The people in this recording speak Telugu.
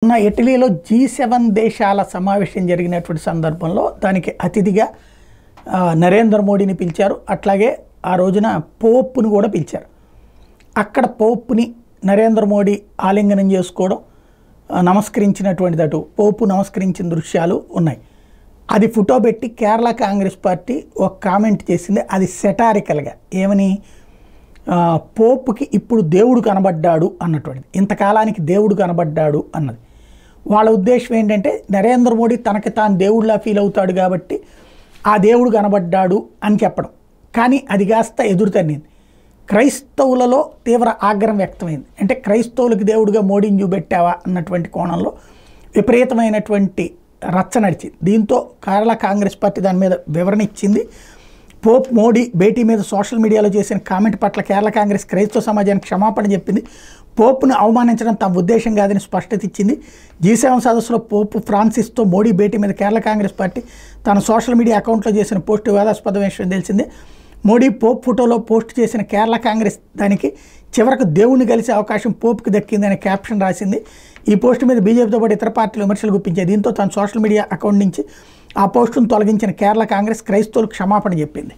మొన్న ఇటలీలో G7 దేశాల సమావేశం జరిగినటువంటి సందర్భంలో దానికి అతిథిగా నరేంద్ర మోడీని పిలిచారు. అట్లాగే ఆ రోజున పోప్ని కూడా పిలిచారు. అక్కడ పోప్ని నరేంద్ర మోడీ ఆలింగనం చేసుకోవడం, నమస్కరించినటువంటిది, అటు పోపు నమస్కరించిన దృశ్యాలు ఉన్నాయి. అది ఫోటో పెట్టి కేరళ కాంగ్రెస్ పార్టీ ఒక కామెంట్ చేసింది. అది సెటారికల్గా ఏమని, పోపుకి ఇప్పుడు దేవుడు కనబడ్డాడు అన్నటువంటిది, ఇంతకాలానికి దేవుడు కనబడ్డాడు అన్నది. వాళ్ళ ఉద్దేశం ఏంటంటే నరేంద్ర మోడీ తనకి తాను దేవుడిలా ఫీల్ అవుతాడు కాబట్టి ఆ దేవుడు కనబడ్డాడు అని చెప్పడం. కానీ అది కాస్త ఎదురుతన్నింది. క్రైస్తవులలో తీవ్ర ఆగ్రహం వ్యక్తమైంది. అంటే క్రైస్తవులకి దేవుడిగా మోడీని చూపెట్టావా అన్నటువంటి కోణంలో విపరీతమైనటువంటి రచ్చ నడిచింది. దీంతో కేరళ కాంగ్రెస్ పార్టీ దాని మీద వివరణ ఇచ్చింది. పోప్ మోడీ భేటీ మీద సోషల్ మీడియాలో చేసిన కామెంట్ పట్ల కేరళ కాంగ్రెస్ క్రైస్తవ సమాజానికి క్షమాపణ చెప్పింది. పోప్ను అవమానించడం తమ ఉద్దేశం కాదని స్పష్టత ఇచ్చింది. G7 సదస్సులో పోప్ ఫ్రాన్సిస్తో మోడీ భేటీ మీద కేరళ కాంగ్రెస్ పార్టీ తన సోషల్ మీడియా అకౌంట్లో చేసిన పోస్టు వివాదాస్పద విషయం తెలిసిందే. మోడీ పోప్ ఫోటోలో పోస్ట్ చేసిన కేరళ కాంగ్రెస్ దానికి చివరకు దేవుణ్ణి కలిసే అవకాశం పోప్కి దక్కిందనే క్యాప్షన్ రాసింది. ఈ పోస్టు మీద బీజేపీతో పాటు ఇతర పార్టీలు విమర్శలు గుప్పించాయి. దీంతో తన సోషల్ మీడియా అకౌంట్ నుంచి ఆ పోస్టును తొలగించిన కేరళ కాంగ్రెస్ క్రైస్తవులకు క్షమాపణ చెప్పింది.